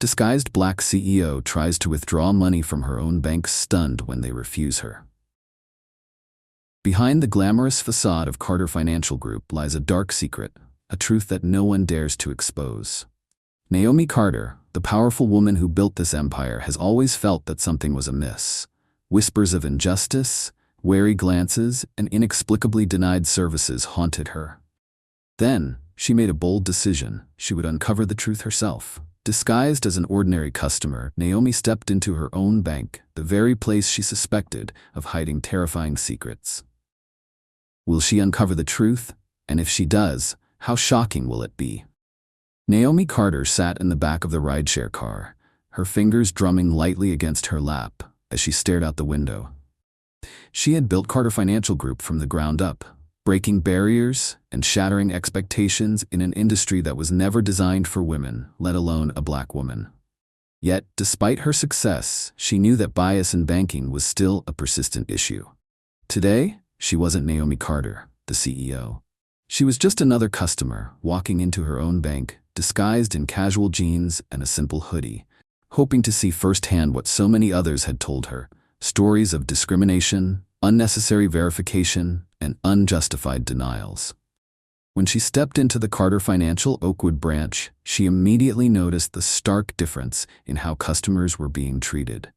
Disguised black CEO tries to withdraw money from her own bank, stunned when they refuse her. Behind the glamorous facade of Carter Financial Group lies a dark secret, a truth that no one dares to expose. Naomi Carter, the powerful woman who built this empire, has always felt that something was amiss. Whispers of injustice, wary glances, and inexplicably denied services haunted her. Then, she made a bold decision. She would uncover the truth herself. Disguised as an ordinary customer, Naomi stepped into her own bank, the very place she suspected of hiding terrifying secrets. Will she uncover the truth? And if she does, how shocking will it be? Naomi Carter sat in the back of the rideshare car, her fingers drumming lightly against her lap as she stared out the window. She had built Carter Financial Group from the ground up, breaking barriers and shattering expectations in an industry that was never designed for women, let alone a black woman. Yet, despite her success, she knew that bias in banking was still a persistent issue. Today, she wasn't Naomi Carter, the CEO. She was just another customer walking into her own bank, disguised in casual jeans and a simple hoodie, hoping to see firsthand what so many others had told her: stories of discrimination, unnecessary verification, and unjustified denials. When she stepped into the Carter Financial Oakwood branch, she immediately noticed the stark difference in how customers were being treated.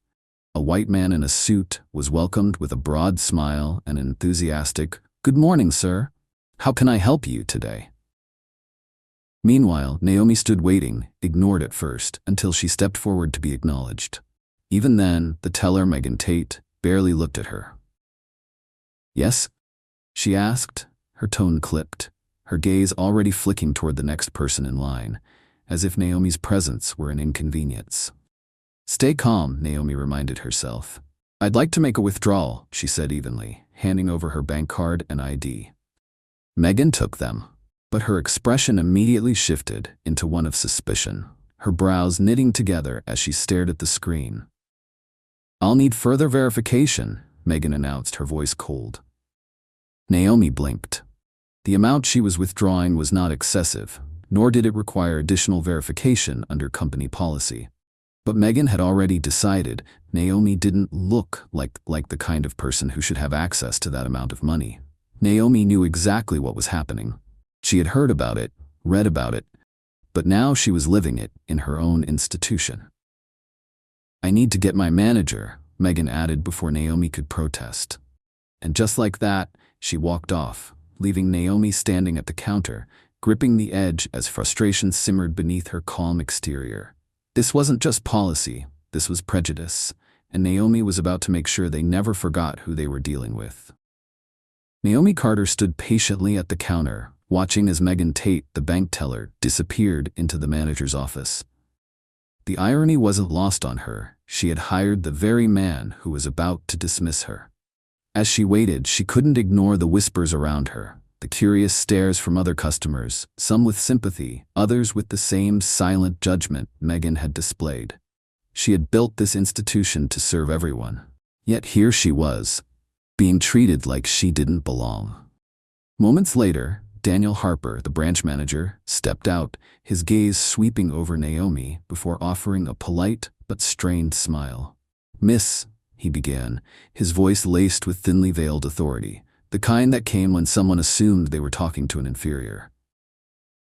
A white man in a suit was welcomed with a broad smile and an enthusiastic, "Good morning, sir. How can I help you today?" Meanwhile, Naomi stood waiting, ignored at first, until she stepped forward to be acknowledged. Even then, the teller, Megan Tate, barely looked at her. "Yes?" she asked, her tone clipped, her gaze already flicking toward the next person in line, as if Naomi's presence were an inconvenience. "Stay calm," Naomi reminded herself. "I'd like to make a withdrawal," she said evenly, handing over her bank card and ID. Megan took them, but her expression immediately shifted into one of suspicion, her brows knitting together as she stared at the screen. "I'll need further verification," Megan announced, her voice cold. Naomi blinked. The amount she was withdrawing was not excessive, nor did it require additional verification under company policy. But Megan had already decided Naomi didn't look like the kind of person who should have access to that amount of money. Naomi knew exactly what was happening. She had heard about it, read about it, but now she was living it in her own institution. "I need to get my manager," Megan added before Naomi could protest. And just like that, she walked off, leaving Naomi standing at the counter, gripping the edge as frustration simmered beneath her calm exterior. This wasn't just policy, this was prejudice, and Naomi was about to make sure they never forgot who they were dealing with. Naomi Carter stood patiently at the counter, watching as Megan Tate, the bank teller, disappeared into the manager's office. The irony wasn't lost on her. She had hired the very man who was about to dismiss her. As she waited, she couldn't ignore the whispers around her, the curious stares from other customers, some with sympathy, others with the same silent judgment Megan had displayed. She had built this institution to serve everyone. Yet here she was, being treated like she didn't belong. Moments later, Daniel Harper, the branch manager, stepped out, his gaze sweeping over Naomi before offering a polite but strained smile. "Miss," he began, his voice laced with thinly veiled authority, the kind that came when someone assumed they were talking to an inferior.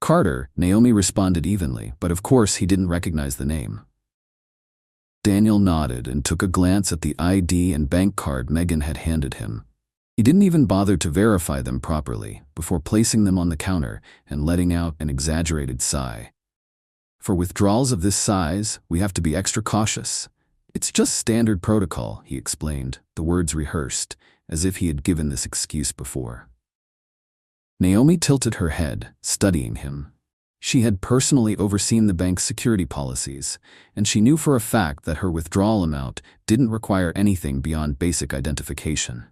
"Carter," Naomi responded evenly, but of course he didn't recognize the name. Daniel nodded and took a glance at the ID and bank card Megan had handed him. He didn't even bother to verify them properly before placing them on the counter and letting out an exaggerated sigh. "For withdrawals of this size, we have to be extra cautious. It's just standard protocol," he explained, the words rehearsed, as if he had given this excuse before. Naomi tilted her head, studying him. She had personally overseen the bank's security policies, and she knew for a fact that her withdrawal amount didn't require anything beyond basic identification.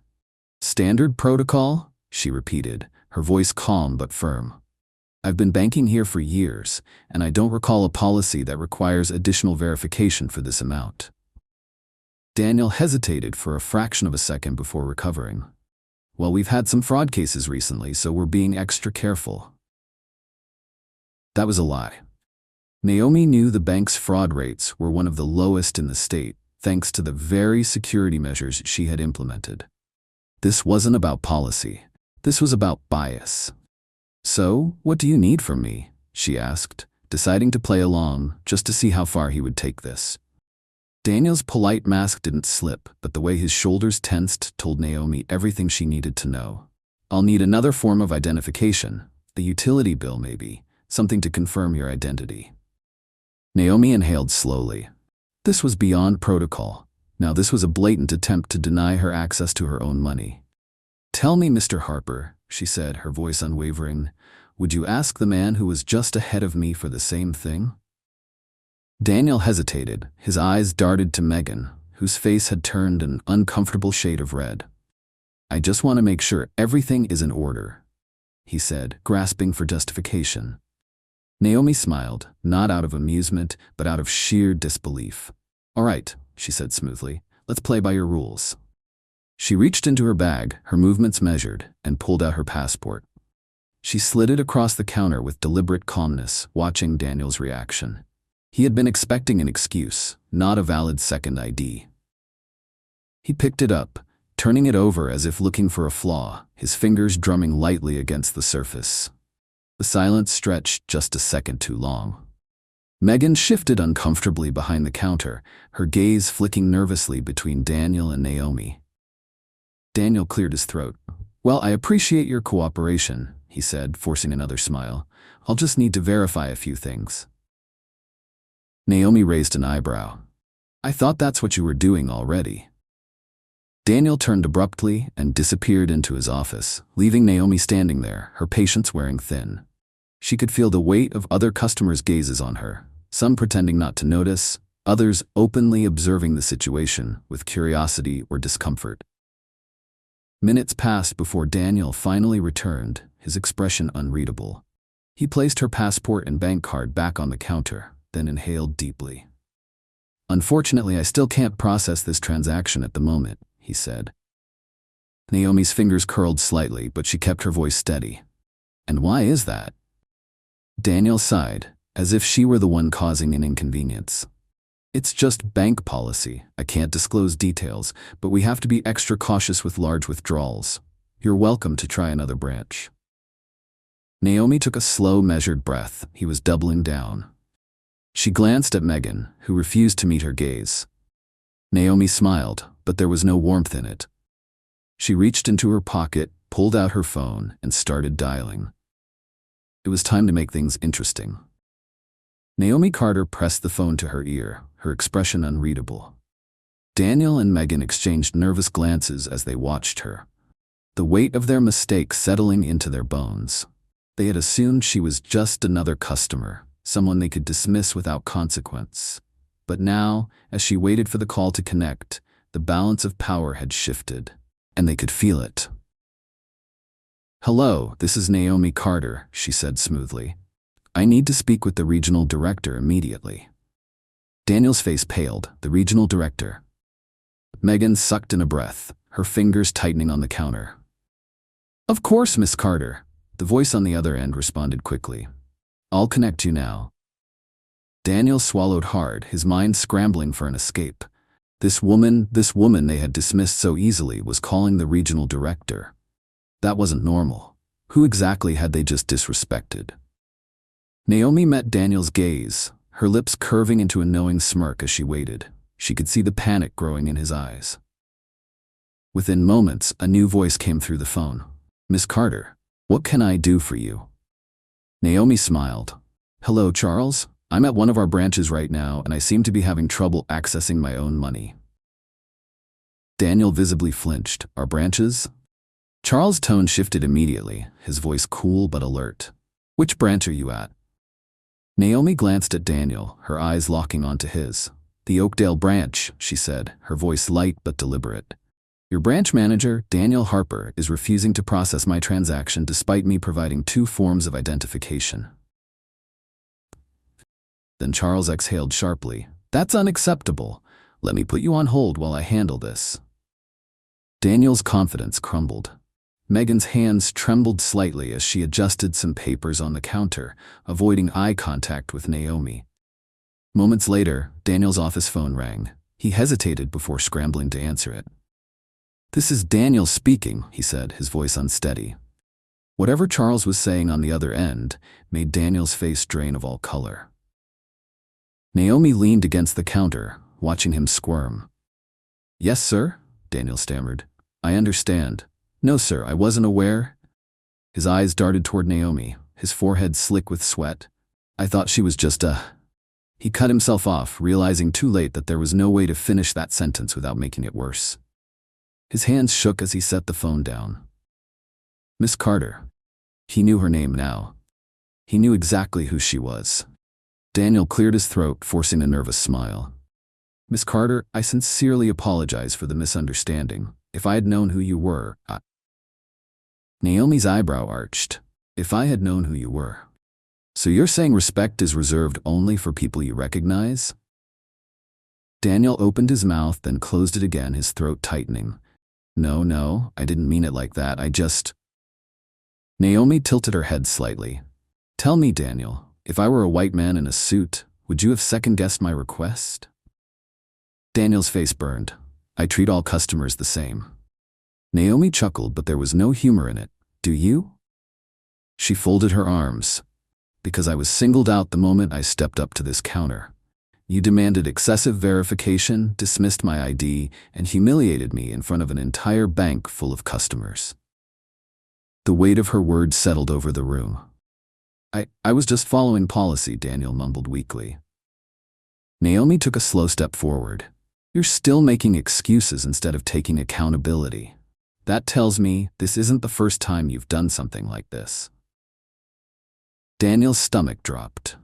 "Standard protocol?" she repeated, her voice calm but firm. "I've been banking here for years, and I don't recall a policy that requires additional verification for this amount." Daniel hesitated for a fraction of a second before recovering. "Well, we've had some fraud cases recently, so we're being extra careful." That was a lie. Naomi knew the bank's fraud rates were one of the lowest in the state, thanks to the very security measures she had implemented. This wasn't about policy. This was about bias. "So, what do you need from me?" she asked, deciding to play along just to see how far he would take this. Daniel's polite mask didn't slip, but the way his shoulders tensed told Naomi everything she needed to know. "I'll need another form of identification, a utility bill maybe, something to confirm your identity." Naomi inhaled slowly. This was beyond protocol. Now this was a blatant attempt to deny her access to her own money. "Tell me, Mr. Harper," she said, her voice unwavering, "would you ask the man who was just ahead of me for the same thing?" Daniel hesitated. His eyes darted to Megan, whose face had turned an uncomfortable shade of red. "I just want to make sure everything is in order," he said, grasping for justification. Naomi smiled, not out of amusement, but out of sheer disbelief. "All right," she said smoothly, "let's play by your rules." She reached into her bag, her movements measured, and pulled out her passport. She slid it across the counter with deliberate calmness, watching Daniel's reaction. He had been expecting an excuse, not a valid second ID. He picked it up, turning it over as if looking for a flaw, his fingers drumming lightly against the surface. The silence stretched just a second too long. Megan shifted uncomfortably behind the counter, her gaze flicking nervously between Daniel and Naomi. Daniel cleared his throat. "Well, I appreciate your cooperation," he said, forcing another smile. "I'll just need to verify a few things." Naomi raised an eyebrow. "I thought that's what you were doing already." Daniel turned abruptly and disappeared into his office, leaving Naomi standing there, her patience wearing thin. She could feel the weight of other customers' gazes on her, some pretending not to notice, others openly observing the situation with curiosity or discomfort. Minutes passed before Daniel finally returned, his expression unreadable. He placed her passport and bank card back on the counter, then inhaled deeply. "Unfortunately, I still can't process this transaction at the moment," he said. Naomi's fingers curled slightly, but she kept her voice steady. "And why is that?" Daniel sighed, as if she were the one causing an inconvenience. "It's just bank policy. I can't disclose details, but we have to be extra cautious with large withdrawals. You're welcome to try another branch." Naomi took a slow, measured breath. He was doubling down. She glanced at Megan, who refused to meet her gaze. Naomi smiled, but there was no warmth in it. She reached into her pocket, pulled out her phone, and started dialing. It was time to make things interesting. Naomi Carter pressed the phone to her ear, her expression unreadable. Daniel and Megan exchanged nervous glances as they watched her, the weight of their mistake settling into their bones. They had assumed she was just another customer, someone they could dismiss without consequence. But now, as she waited for the call to connect, the balance of power had shifted, and they could feel it. "Hello, this is Naomi Carter," she said smoothly. "I need to speak with the regional director immediately." Daniel's face paled. The regional director. Megan sucked in a breath, her fingers tightening on the counter. "Of course, Miss Carter," the voice on the other end responded quickly. "I'll connect you now." Daniel swallowed hard, his mind scrambling for an escape. This woman they had dismissed so easily was calling the regional director. That wasn't normal. Who exactly had they just disrespected? Naomi met Daniel's gaze, her lips curving into a knowing smirk as she waited. She could see the panic growing in his eyes. Within moments, a new voice came through the phone. "Miss Carter, what can I do for you?" Naomi smiled. "Hello, Charles. I'm at one of our branches right now, and I seem to be having trouble accessing my own money." Daniel visibly flinched. "Our branches?" Charles' tone shifted immediately, his voice cool but alert. "Which branch are you at?" Naomi glanced at Daniel, her eyes locking onto his. "The Oakdale branch," she said, her voice light but deliberate. "Your branch manager, Daniel Harper, is refusing to process my transaction despite me providing 2 forms of identification." Then Charles exhaled sharply. "That's unacceptable. Let me put you on hold while I handle this." Daniel's confidence crumbled. Megan's hands trembled slightly as she adjusted some papers on the counter, avoiding eye contact with Naomi. Moments later, Daniel's office phone rang. He hesitated before scrambling to answer it. "This is Daniel speaking," he said, his voice unsteady. Whatever Charles was saying on the other end made Daniel's face drain of all color. Naomi leaned against the counter, watching him squirm. "Yes, sir?" Daniel stammered. "I understand. No, sir, I wasn't aware." His eyes darted toward Naomi, his forehead slick with sweat. "I thought she was just a—" He cut himself off, realizing too late that there was no way to finish that sentence without making it worse. His hands shook as he set the phone down. "Miss Carter." He knew her name now. He knew exactly who she was. Daniel cleared his throat, forcing a nervous smile. "Miss Carter, I sincerely apologize for the misunderstanding. If I had known who you were, Naomi's eyebrow arched. "If I had known who you were. So you're saying respect is reserved only for people you recognize?" Daniel opened his mouth, then closed it again, his throat tightening. No, I didn't mean it like that. I just—" Naomi tilted her head slightly. "Tell me, Daniel, if I were a white man in a suit, would you have second-guessed my request?" Daniel's face burned. "I treat all customers the same." Naomi chuckled, but there was no humor in it. "Do you?" She folded her arms. "Because I was singled out the moment I stepped up to this counter. You demanded excessive verification, dismissed my ID, and humiliated me in front of an entire bank full of customers." The weight of her words settled over the room. I was just following policy," Daniel mumbled weakly. Naomi took a slow step forward. "You're still making excuses instead of taking accountability. That tells me this isn't the first time you've done something like this." Daniel's stomach dropped.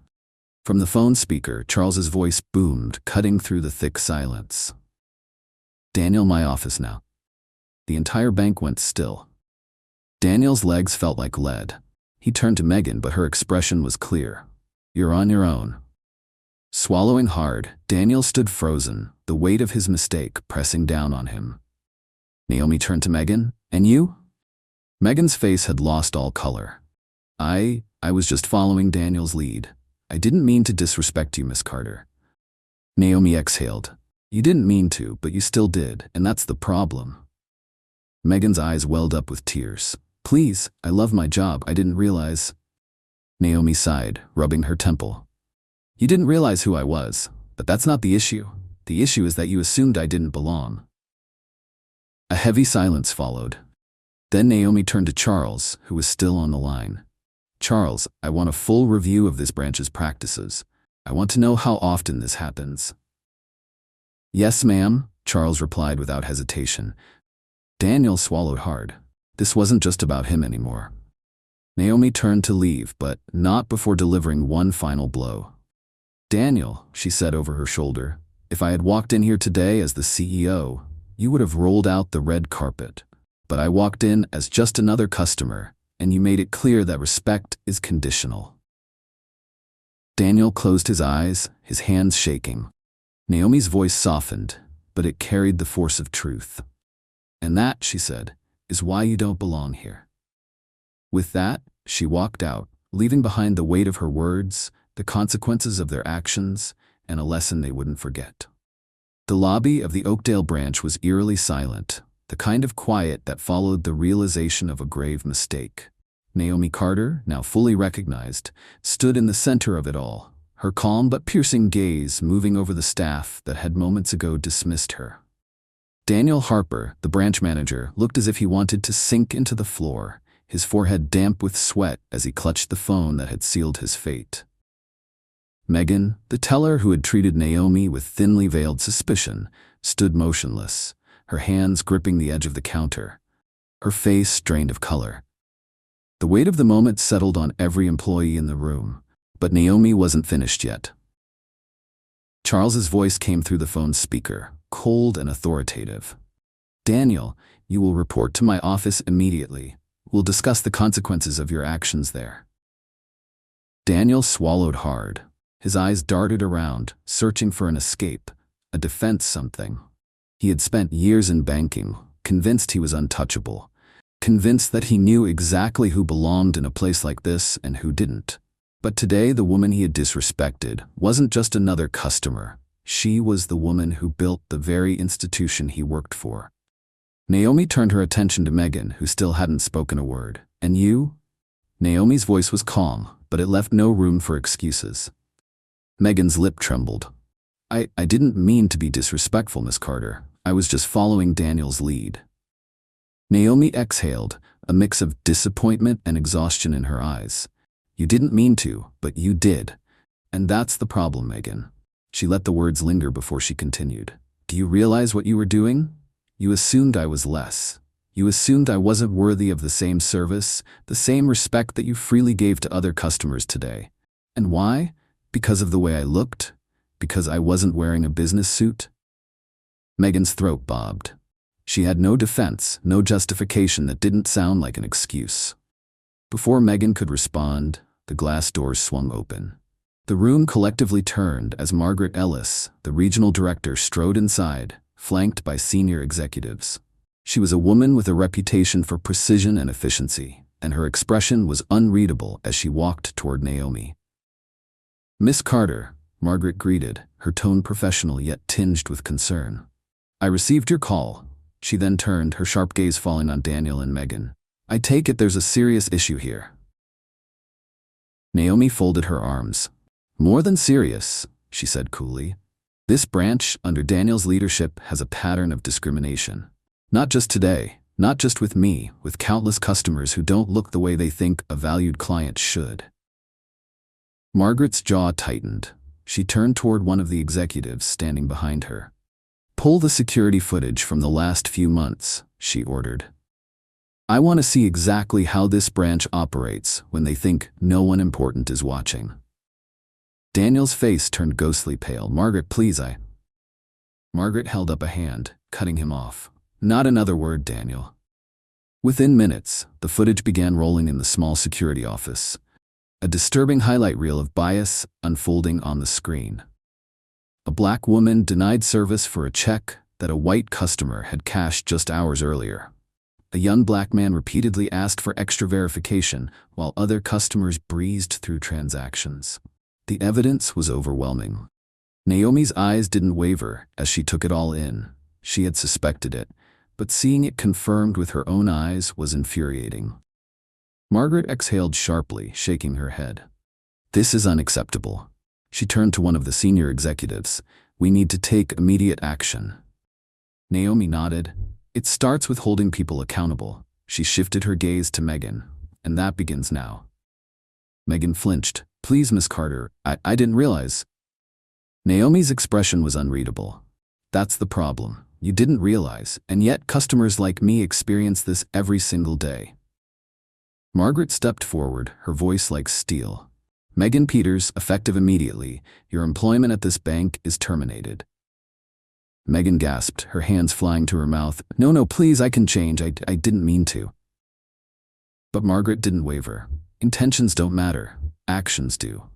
From the phone speaker, Charles's voice boomed, cutting through the thick silence. "Daniel, my office now." The entire bank went still. Daniel's legs felt like lead. He turned to Megan, but her expression was clear. "You're on your own." Swallowing hard, Daniel stood frozen, the weight of his mistake pressing down on him. Naomi turned to Megan. "And you?" Megan's face had lost all color. I was just following Daniel's lead. I didn't mean to disrespect you, Miss Carter." Naomi exhaled. "You didn't mean to, but you still did, and that's the problem." Megan's eyes welled up with tears. "Please, I love my job. I didn't realize—" Naomi sighed, rubbing her temple. "You didn't realize who I was, but that's not the issue. The issue is that you assumed I didn't belong." A heavy silence followed. Then Naomi turned to Charles, who was still on the line. "Charles, I want a full review of this branch's practices. I want to know how often this happens." "Yes, ma'am," Charles replied without hesitation. Daniel swallowed hard. This wasn't just about him anymore. Naomi turned to leave, but not before delivering one final blow. "Daniel," she said over her shoulder, "if I had walked in here today as the CEO, you would have rolled out the red carpet. But I walked in as just another customer, and you made it clear that respect is conditional." Daniel closed his eyes, his hands shaking. Naomi's voice softened, but it carried the force of truth. "And that," she said, "is why you don't belong here." With that, she walked out, leaving behind the weight of her words, the consequences of their actions, and a lesson they wouldn't forget. The lobby of the Oakdale branch was eerily silent, the kind of quiet that followed the realization of a grave mistake. Naomi Carter, now fully recognized, stood in the center of it all, her calm but piercing gaze moving over the staff that had moments ago dismissed her. Daniel Harper, the branch manager, looked as if he wanted to sink into the floor, his forehead damp with sweat as he clutched the phone that had sealed his fate. Megan, the teller who had treated Naomi with thinly veiled suspicion, stood motionless, her hands gripping the edge of the counter, her face drained of color. The weight of the moment settled on every employee in the room, but Naomi wasn't finished yet. Charles's voice came through the phone speaker, cold and authoritative. "Daniel, you will report to my office immediately. We'll discuss the consequences of your actions there." Daniel swallowed hard. His eyes darted around, searching for an escape, a defense something. He had spent years in banking, convinced he was untouchable, convinced that he knew exactly who belonged in a place like this and who didn't. But today, the woman he had disrespected wasn't just another customer. She was the woman who built the very institution he worked for. Naomi turned her attention to Megan, who still hadn't spoken a word. "And you?" Naomi's voice was calm, but it left no room for excuses. Megan's lip trembled. I didn't mean to be disrespectful, Miss Carter. I was just following Daniel's lead." Naomi exhaled, a mix of disappointment and exhaustion in her eyes. "You didn't mean to, but you did. And that's the problem, Megan." She let the words linger before she continued. "Do you realize what you were doing? You assumed I was less. You assumed I wasn't worthy of the same service, the same respect that you freely gave to other customers today. And why? Because of the way I looked? Because I wasn't wearing a business suit?" Megan's throat bobbed. She had no defense, no justification that didn't sound like an excuse. Before Megan could respond, the glass doors swung open. The room collectively turned as Margaret Ellis, the regional director, strode inside, flanked by senior executives. She was a woman with a reputation for precision and efficiency, and her expression was unreadable as she walked toward Naomi. "Miss Carter," Margaret greeted, her tone professional yet tinged with concern. "I received your call." She then turned, her sharp gaze falling on Daniel and Megan. "I take it there's a serious issue here." Naomi folded her arms. "More than serious," she said coolly. "This branch, under Daniel's leadership, has a pattern of discrimination. Not just today, not just with me, with countless customers who don't look the way they think a valued client should." Margaret's jaw tightened. She turned toward one of the executives standing behind her. "Pull the security footage from the last few months," she ordered. "I want to see exactly how this branch operates when they think no one important is watching." Daniel's face turned ghostly pale. "Margaret, please, Margaret held up a hand, cutting him off. "Not another word, Daniel." Within minutes, the footage began rolling in the small security office. A disturbing highlight reel of bias unfolding on the screen. A black woman denied service for a check that a white customer had cashed just hours earlier. A young black man repeatedly asked for extra verification while other customers breezed through transactions. The evidence was overwhelming. Naomi's eyes didn't waver as she took it all in. She had suspected it, but seeing it confirmed with her own eyes was infuriating. Margaret exhaled sharply, shaking her head. "This is unacceptable." She turned to one of the senior executives. "We need to take immediate action." Naomi nodded. "It starts with holding people accountable." She shifted her gaze to Megan. "And that begins now." Megan flinched. "Please, Miss Carter, I didn't realize." Naomi's expression was unreadable. "That's the problem. You didn't realize, and yet customers like me experience this every single day." Margaret stepped forward, her voice like steel. "Megan Peters, effective immediately. Your employment at this bank is terminated." Megan gasped, her hands flying to her mouth. No, please, I can change. I didn't mean to." But Margaret didn't waver. Intentions don't matter. Actions do.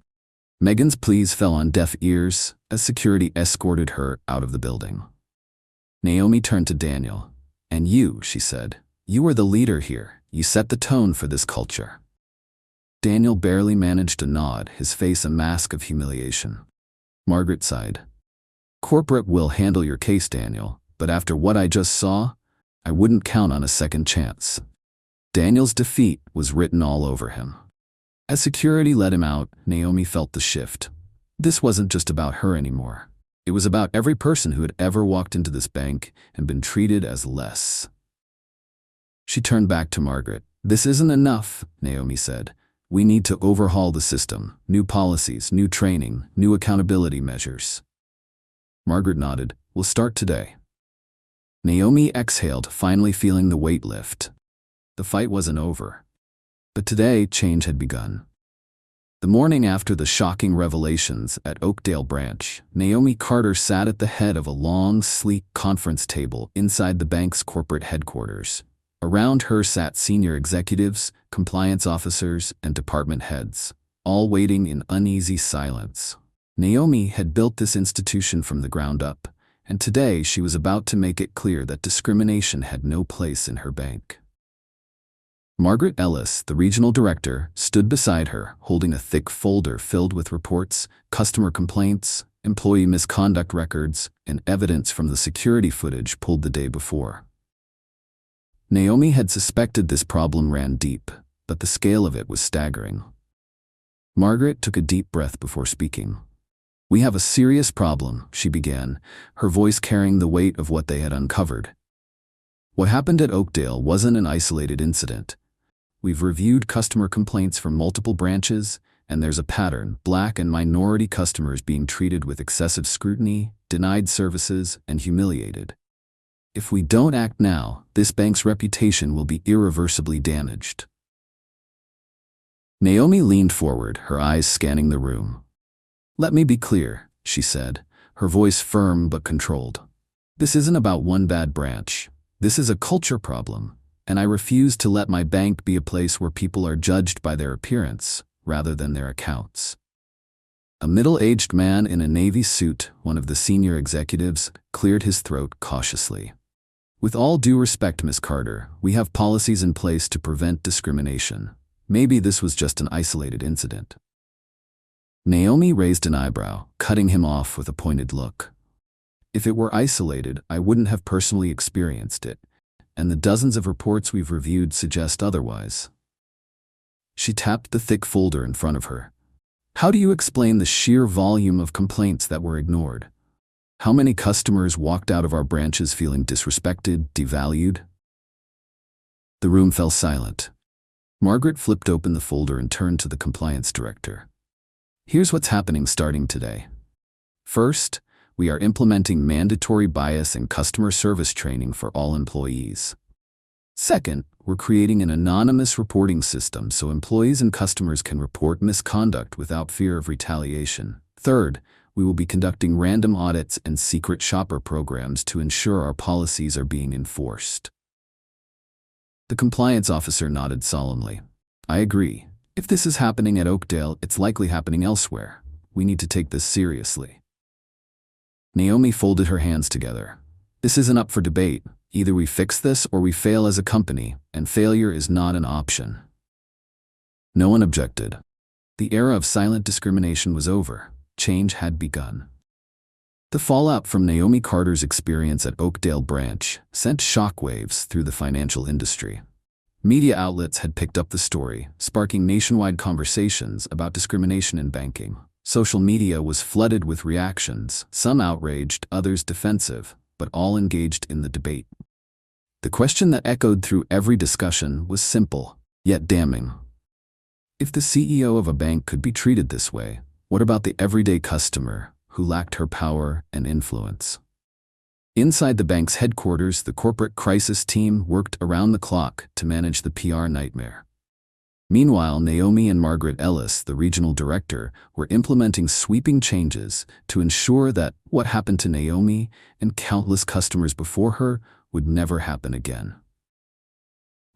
Megan's pleas fell on deaf ears as security escorted her out of the building. Naomi turned to Daniel. "And you," she said. "You are the leader here. You set the tone for this culture." Daniel barely managed to nod, his face a mask of humiliation. Margaret sighed. "Corporate will handle your case, Daniel, but after what I just saw, I wouldn't count on a second chance." Daniel's defeat was written all over him. As security let him out, Naomi felt the shift. This wasn't just about her anymore. It was about every person who had ever walked into this bank and been treated as less. She turned back to Margaret. "This isn't enough," Naomi said. "We need to overhaul the system. New policies, new training, new accountability measures." Margaret nodded. "We'll start today." Naomi exhaled, finally feeling the weight lift. The fight wasn't over. But today, change had begun. The morning after the shocking revelations at Oakdale Branch, Naomi Carter sat at the head of a long, sleek conference table inside the bank's corporate headquarters. Around her sat senior executives, compliance officers, and department heads, all waiting in uneasy silence. Naomi had built this institution from the ground up, and today she was about to make it clear that discrimination had no place in her bank. Margaret Ellis, the regional director, stood beside her, holding a thick folder filled with reports, customer complaints, employee misconduct records, and evidence from the security footage pulled the day before. Naomi had suspected this problem ran deep, but the scale of it was staggering. Margaret took a deep breath before speaking. "We have a serious problem," she began, her voice carrying the weight of what they had uncovered. "What happened at Oakdale wasn't an isolated incident. We've reviewed customer complaints from multiple branches, and there's a pattern: Black and minority customers being treated with excessive scrutiny, denied services, and humiliated. If we don't act now, this bank's reputation will be irreversibly damaged." Naomi leaned forward, her eyes scanning the room. "Let me be clear," she said, her voice firm but controlled. "This isn't about one bad branch. This is a culture problem, and I refuse to let my bank be a place where people are judged by their appearance rather than their accounts." A middle-aged man in a navy suit, one of the senior executives, cleared his throat cautiously. "With all due respect, Miss Carter, we have policies in place to prevent discrimination. Maybe this was just an isolated incident." Naomi raised an eyebrow, cutting him off with a pointed look. "If it were isolated, I wouldn't have personally experienced it, and the dozens of reports we've reviewed suggest otherwise." She tapped the thick folder in front of her. "How do you explain the sheer volume of complaints that were ignored? How many customers walked out of our branches feeling disrespected, devalued?" The room fell silent. Margaret flipped open the folder and turned to the compliance director. "Here's what's happening starting today. First, we are implementing mandatory bias and customer service training for all employees. Second, we're creating an anonymous reporting system so employees and customers can report misconduct without fear of retaliation. Third, we will be conducting random audits and secret shopper programs to ensure our policies are being enforced." The compliance officer nodded solemnly. "I agree. If this is happening at Oakdale, it's likely happening elsewhere. We need to take this seriously." Naomi folded her hands together. "This isn't up for debate. Either we fix this or we fail as a company, and failure is not an option." No one objected. The era of silent discrimination was over. Change had begun. The fallout from Naomi Carter's experience at Oakdale branch sent shockwaves through the financial industry. Media outlets had picked up the story, sparking nationwide conversations about discrimination in banking. Social media was flooded with reactions, some outraged, others defensive, but all engaged in the debate. The question that echoed through every discussion was simple, yet damning. If the CEO of a bank could be treated this way, what about the everyday customer who lacked her power and influence? Inside the bank's headquarters, the corporate crisis team worked around the clock to manage the PR nightmare. Meanwhile, Naomi and Margaret Ellis, the regional director, were implementing sweeping changes to ensure that what happened to Naomi and countless customers before her would never happen again.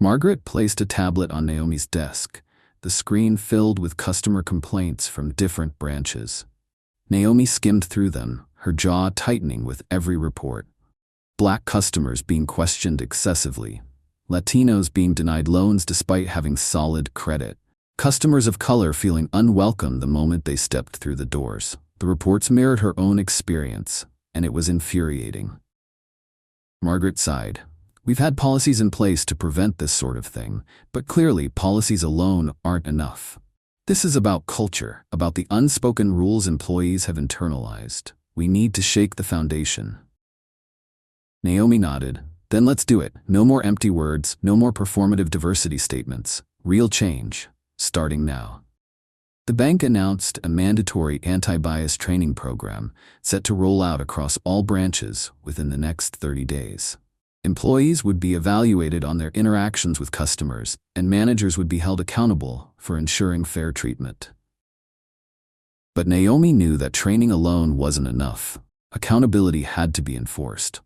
Margaret placed a tablet on Naomi's desk, the screen filled with customer complaints from different branches. Naomi skimmed through them, her jaw tightening with every report. Black customers being questioned excessively, Latinos being denied loans despite having solid credit, customers of color feeling unwelcome the moment they stepped through the doors. The reports mirrored her own experience, and it was infuriating. Margaret sighed. "We've had policies in place to prevent this sort of thing, but clearly policies alone aren't enough. This is about culture, about the unspoken rules employees have internalized. We need to shake the foundation." Naomi nodded. "Then let's do it. No more empty words, no more performative diversity statements. Real change, starting now." The bank announced a mandatory anti-bias training program set to roll out across all branches within the next 30 days. Employees would be evaluated on their interactions with customers, and managers would be held accountable for ensuring fair treatment. But Naomi knew that training alone wasn't enough. Accountability had to be enforced.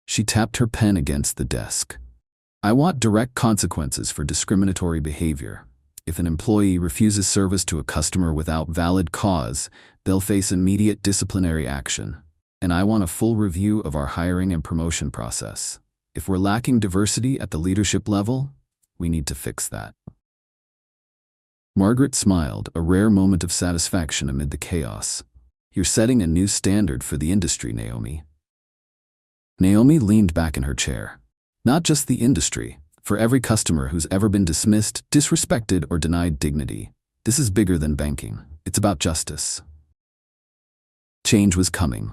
She tapped her pen against the desk. "I want direct consequences for discriminatory behavior. If an employee refuses service to a customer without valid cause, they'll face immediate disciplinary action. And I want a full review of our hiring and promotion process. If we're lacking diversity at the leadership level, We need to fix that. Margaret smiled, a rare moment of satisfaction amid the chaos. You're setting a new standard for the industry, Naomi. Naomi leaned back in her chair. Not just the industry. For every customer who's ever been dismissed, disrespected, or denied dignity. This is bigger than banking. It's about justice. Change was coming.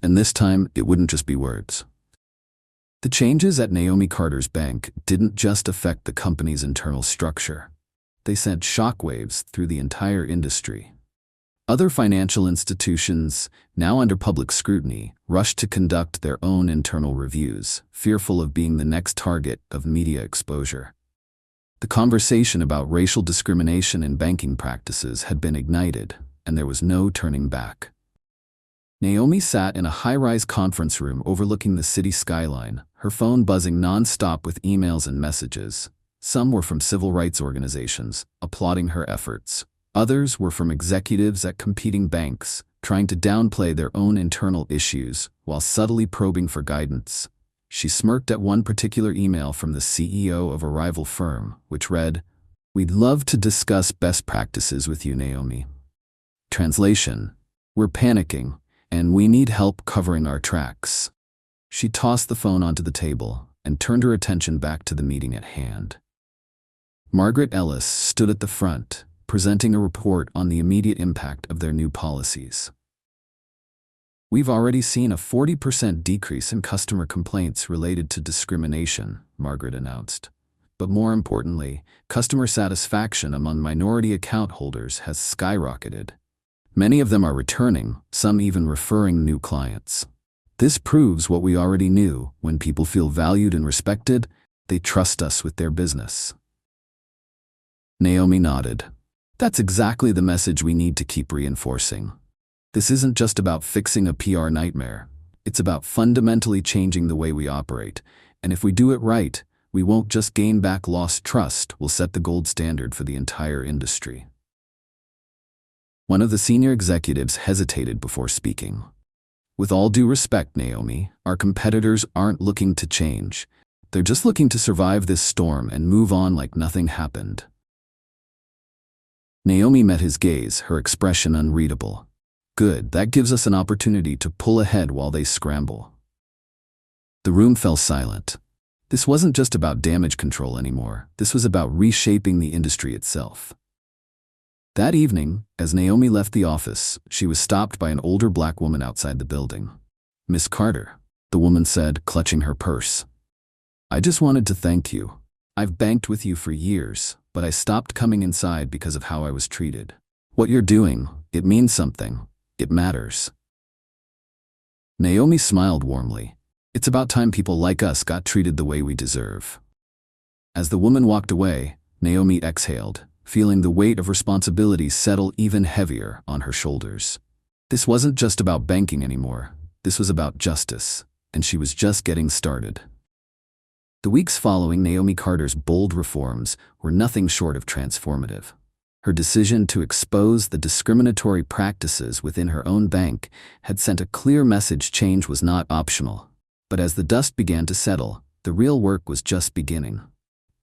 And this time, it wouldn't just be words. The changes at Naomi Carter's bank didn't just affect the company's internal structure. They sent shockwaves through the entire industry. Other financial institutions, now under public scrutiny, rushed to conduct their own internal reviews, fearful of being the next target of media exposure. The conversation about racial discrimination in banking practices had been ignited, and there was no turning back. Naomi sat in a high-rise conference room overlooking the city skyline, her phone buzzing non-stop with emails and messages. Some were from civil rights organizations, applauding her efforts. Others were from executives at competing banks, trying to downplay their own internal issues while subtly probing for guidance. She smirked at one particular email from the CEO of a rival firm, which read, "We'd love to discuss best practices with you, Naomi." Translation: "We're panicking, and we need help covering our tracks." She tossed the phone onto the table and turned her attention back to the meeting at hand. Margaret Ellis stood at the front, presenting a report on the immediate impact of their new policies. "We've already seen a 40% decrease in customer complaints related to discrimination," Margaret announced. "But more importantly, customer satisfaction among minority account holders has skyrocketed. Many of them are returning, some even referring new clients. This proves what we already knew: when people feel valued and respected, they trust us with their business." Naomi nodded. "That's exactly the message we need to keep reinforcing. This isn't just about fixing a PR nightmare. It's about fundamentally changing the way we operate. And if we do it right, we won't just gain back lost trust, we'll set the gold standard for the entire industry." One of the senior executives hesitated before speaking. "With all due respect, Naomi, our competitors aren't looking to change. They're just looking to survive this storm and move on like nothing happened." Naomi met his gaze, her expression unreadable. "Good, that gives us an opportunity to pull ahead while they scramble." The room fell silent. This wasn't just about damage control anymore. This was about reshaping the industry itself. That evening, as Naomi left the office, she was stopped by an older black woman outside the building. "Miss Carter," the woman said, clutching her purse. "I just wanted to thank you. I've banked with you for years, but I stopped coming inside because of how I was treated. What you're doing, it means something. It matters." Naomi smiled warmly. "It's about time people like us got treated the way we deserve." As the woman walked away, Naomi exhaled, feeling the weight of responsibility settle even heavier on her shoulders. This wasn't just about banking anymore. This was about justice, and she was just getting started. The weeks following Naomi Carter's bold reforms were nothing short of transformative. Her decision to expose the discriminatory practices within her own bank had sent a clear message: change was not optional. But as the dust began to settle, the real work was just beginning.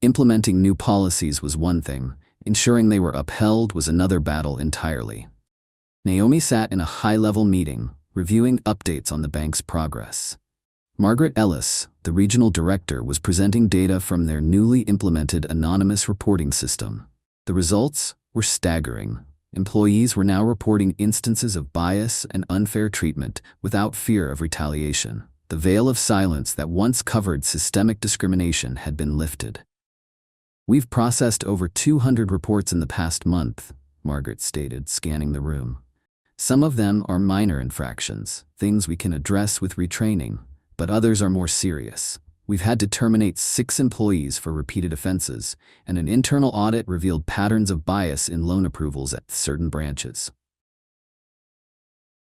Implementing new policies was one thing, ensuring they were upheld was another battle entirely. Naomi sat in a high-level meeting, reviewing updates on the bank's progress. Margaret Ellis, the regional director, was presenting data from their newly implemented anonymous reporting system. The results were staggering. Employees were now reporting instances of bias and unfair treatment without fear of retaliation. The veil of silence that once covered systemic discrimination had been lifted. "We've processed over 200 reports in the past month," Margaret stated, scanning the room. "Some of them are minor infractions, things we can address with retraining, but others are more serious. We've had to terminate 6 employees for repeated offenses, and an internal audit revealed patterns of bias in loan approvals at certain branches."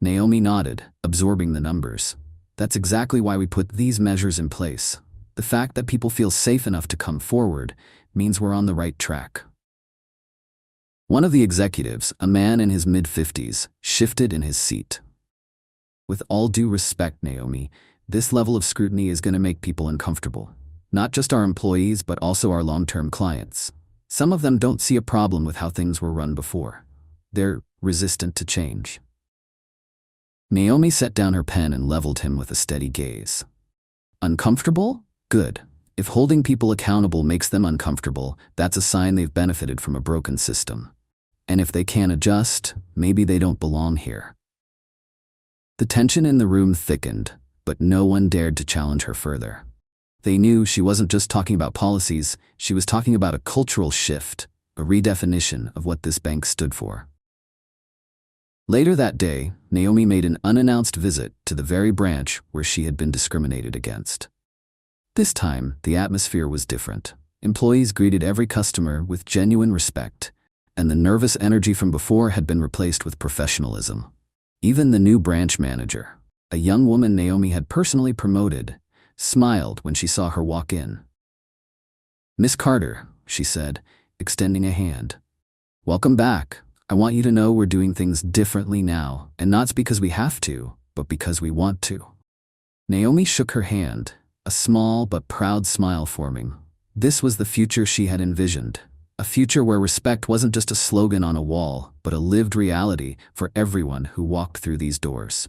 Naomi nodded, absorbing the numbers. "That's exactly why we put these measures in place. The fact that people feel safe enough to come forward means we're on the right track." One of the executives, a man in his mid-50s, shifted in his seat. "With all due respect, Naomi, this level of scrutiny is going to make people uncomfortable. Not just our employees, but also our long-term clients. Some of them don't see a problem with how things were run before. They're resistant to change. Naomi set down her pen and leveled him with a steady gaze. Uncomfortable? Good. If holding people accountable makes them uncomfortable, that's a sign they've benefited from a broken system. And if they can't adjust, maybe they don't belong here. The tension in the room thickened, but no one dared to challenge her further. They knew she wasn't just talking about policies, she was talking about a cultural shift, a redefinition of what this bank stood for. Later that day, Naomi made an unannounced visit to the very branch where she had been discriminated against. This time, the atmosphere was different. Employees greeted every customer with genuine respect, and the nervous energy from before had been replaced with professionalism. Even the new branch manager, a young woman Naomi had personally promoted, smiled when she saw her walk in. "Miss Carter," she said, extending a hand. "Welcome back. I want you to know we're doing things differently now, and not because we have to, but because we want to." Naomi shook her hand, a small but proud smile forming. This was the future she had envisioned, a future where respect wasn't just a slogan on a wall, but a lived reality for everyone who walked through these doors.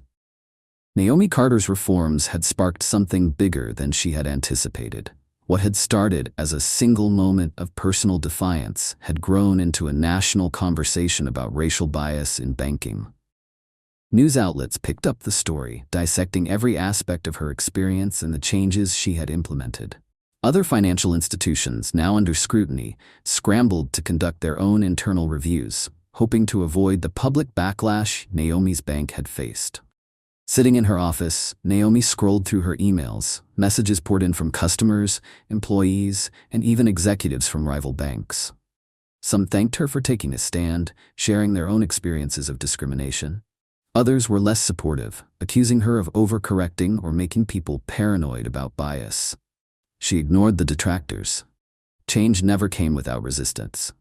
Naomi Carter's reforms had sparked something bigger than she had anticipated. What had started as a single moment of personal defiance had grown into a national conversation about racial bias in banking. News outlets picked up the story, dissecting every aspect of her experience and the changes she had implemented. Other financial institutions, now under scrutiny, scrambled to conduct their own internal reviews, hoping to avoid the public backlash Naomi's bank had faced. Sitting in her office, Naomi scrolled through her emails. Messages poured in from customers, employees, and even executives from rival banks. Some thanked her for taking a stand, sharing their own experiences of discrimination. Others were less supportive, accusing her of overcorrecting or making people paranoid about bias. She ignored the detractors. Change never came without resistance.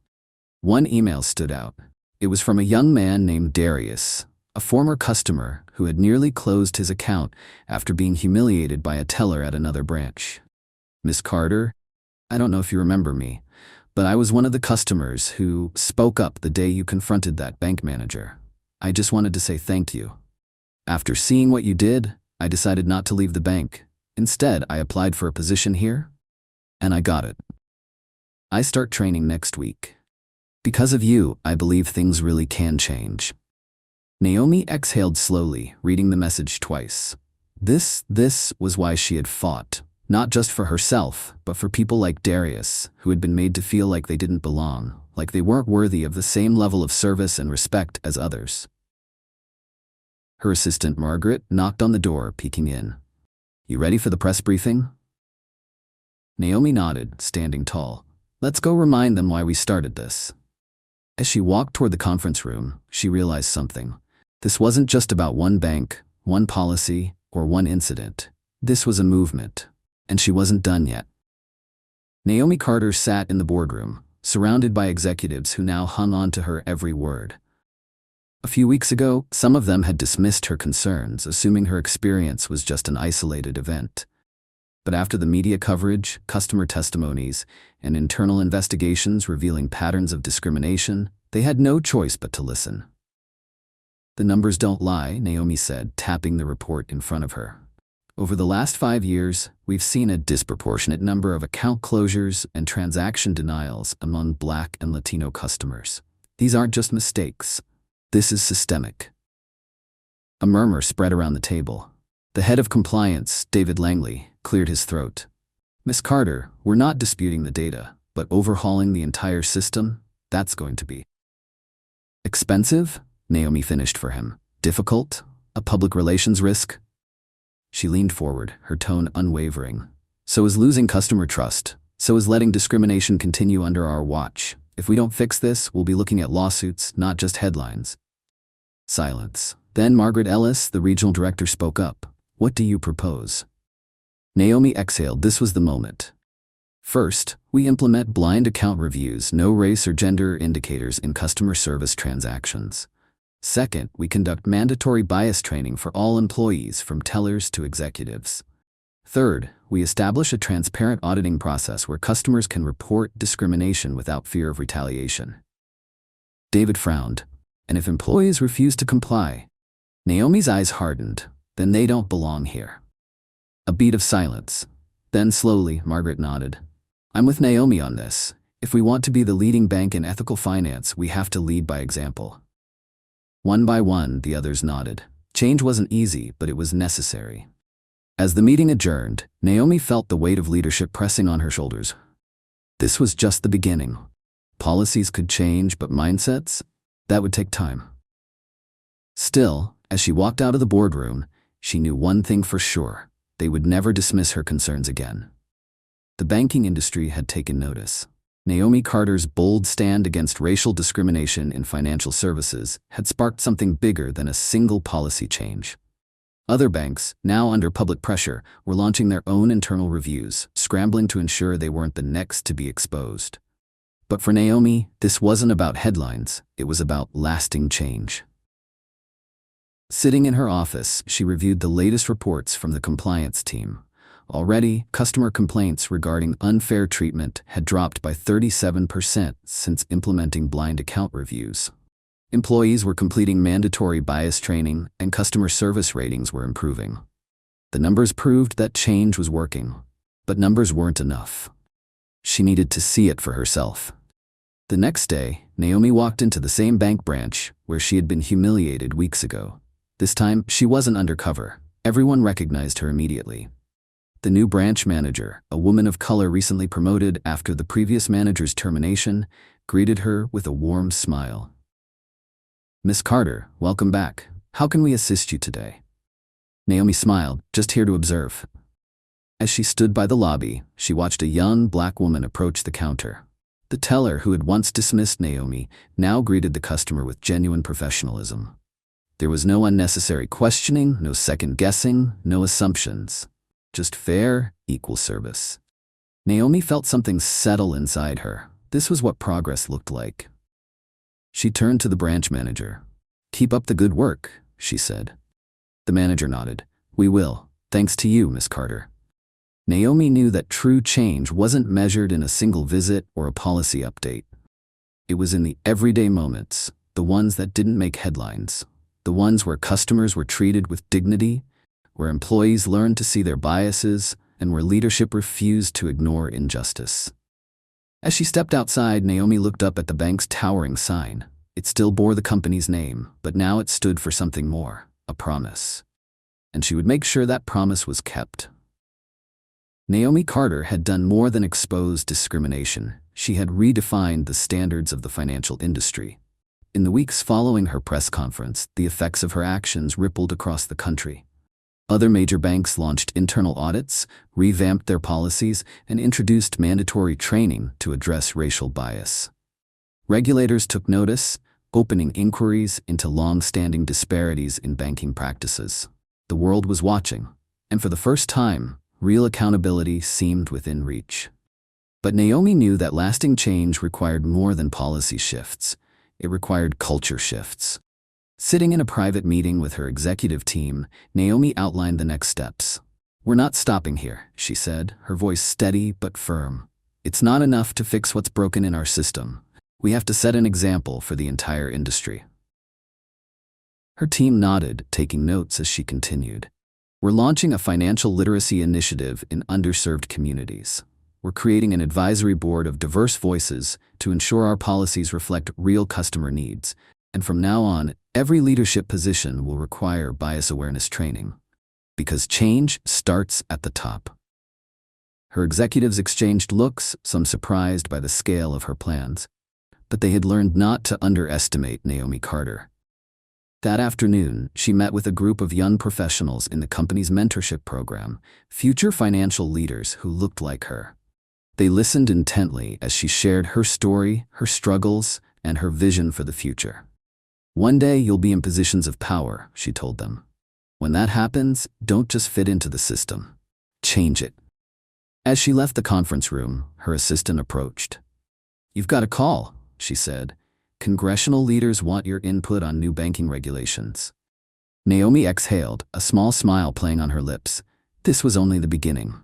One email stood out. It was from a young man named Darius, a former customer who had nearly closed his account after being humiliated by a teller at another branch. "Miss Carter, I don't know if you remember me, but I was one of the customers who spoke up the day you confronted that bank manager. I just wanted to say thank you. After seeing what you did, I decided not to leave the bank. Instead, I applied for a position here, and I got it. I start training next week. Because of you, I believe things really can change." Naomi exhaled slowly, reading the message twice. This was why she had fought, not just for herself, but for people like Darius, who had been made to feel like they didn't belong, like they weren't worthy of the same level of service and respect as others. Her assistant, Margaret, knocked on the door, peeking in. "You ready for the press briefing?" Naomi nodded, standing tall. "Let's go remind them why we started this." As she walked toward the conference room, she realized something. This wasn't just about one bank, one policy, or one incident. This was a movement, and she wasn't done yet. Naomi Carter sat in the boardroom, surrounded by executives who now hung on to her every word. A few weeks ago, some of them had dismissed her concerns, assuming her experience was just an isolated event. But after the media coverage, customer testimonies, and internal investigations revealing patterns of discrimination, they had no choice but to listen. "The numbers don't lie," Naomi said, tapping the report in front of her. "Over the last 5 years, we've seen a disproportionate number of account closures and transaction denials among Black and Latino customers. These aren't just mistakes. This is systemic." A murmur spread around the table. The head of compliance, David Langley, cleared his throat. "Miss Carter, we're not disputing the data, but overhauling the entire system, that's going to be expensive," Naomi finished for him. "Difficult? A public relations risk?" She leaned forward, her tone unwavering. "So is losing customer trust. So is letting discrimination continue under our watch. If we don't fix this, we'll be looking at lawsuits, not just headlines." Silence. Then Margaret Ellis, the regional director, spoke up. "What do you propose?" Naomi exhaled. This was the moment. "First, we implement blind account reviews, no race or gender indicators in customer service transactions. Second, we conduct mandatory bias training for all employees from tellers to executives. Third, we establish a transparent auditing process where customers can report discrimination without fear of retaliation. David frowned. And if employees refuse to comply? Naomi's eyes hardened. Then they don't belong here. A beat of silence. Then slowly, Margaret nodded. I'm with Naomi on this. If we want to be the leading bank in ethical finance, we have to lead by example. One by one, the others nodded. Change wasn't easy, but it was necessary. As the meeting adjourned, Naomi felt the weight of leadership pressing on her shoulders. This was just the beginning. Policies could change, but mindsets? That would take time. Still, as she walked out of the boardroom, she knew one thing for sure. They would never dismiss her concerns again. The banking industry had taken notice. Naomi Carter's bold stand against racial discrimination in financial services had sparked something bigger than a single policy change. Other banks, now under public pressure, were launching their own internal reviews, scrambling to ensure they weren't the next to be exposed. But for Naomi, this wasn't about headlines, it was about lasting change. Sitting in her office, she reviewed the latest reports from the compliance team. Already, customer complaints regarding unfair treatment had dropped by 37% since implementing blind account reviews. Employees were completing mandatory bias training, and customer service ratings were improving. The numbers proved that change was working, but numbers weren't enough. She needed to see it for herself. The next day, Naomi walked into the same bank branch where she had been humiliated weeks ago. This time, she wasn't undercover. Everyone recognized her immediately. The new branch manager, a woman of color recently promoted after the previous manager's termination, greeted her with a warm smile. Miss Carter, welcome back. How can we assist you today? Naomi smiled, just here to observe. As she stood by the lobby, she watched a young black woman approach the counter. The teller, who had once dismissed Naomi, now greeted the customer with genuine professionalism. There was no unnecessary questioning, no second-guessing, no assumptions. Just fair, equal service. Naomi felt something settle inside her. This was what progress looked like. She turned to the branch manager. Keep up the good work, she said. The manager nodded. We will, thanks to you, Miss Carter. Naomi knew that true change wasn't measured in a single visit or a policy update. It was in the everyday moments, the ones that didn't make headlines, the ones where customers were treated with dignity, where employees learned to see their biases, and where leadership refused to ignore injustice. As she stepped outside, Naomi looked up at the bank's towering sign. It still bore the company's name, but now it stood for something more, a promise. And she would make sure that promise was kept. Naomi Carter had done more than expose discrimination. She had redefined the standards of the financial industry. In the weeks following her press conference, the effects of her actions rippled across the country. Other major banks launched internal audits, revamped their policies, and introduced mandatory training to address racial bias. Regulators took notice, opening inquiries into long-standing disparities in banking practices. The world was watching, and for the first time, real accountability seemed within reach. But Naomi knew that lasting change required more than policy shifts. It required culture shifts. Sitting in a private meeting with her executive team, Naomi outlined the next steps. We're not stopping here, she said, her voice steady but firm. It's not enough to fix what's broken in our system. We have to set an example for the entire industry. Her team nodded, taking notes as she continued. We're launching a financial literacy initiative in underserved communities. We're creating an advisory board of diverse voices to ensure our policies reflect real customer needs. And from now on, every leadership position will require bias awareness training. Because change starts at the top. Her executives exchanged looks, some surprised by the scale of her plans. But they had learned not to underestimate Naomi Carter. That afternoon, she met with a group of young professionals in the company's mentorship program, future financial leaders who looked like her. They listened intently as she shared her story, her struggles, and her vision for the future. One day you'll be in positions of power, she told them. When that happens, don't just fit into the system. Change it. As she left the conference room, her assistant approached. You've got a call, she said. Congressional leaders want your input on new banking regulations. Naomi exhaled, a small smile playing on her lips. This was only the beginning.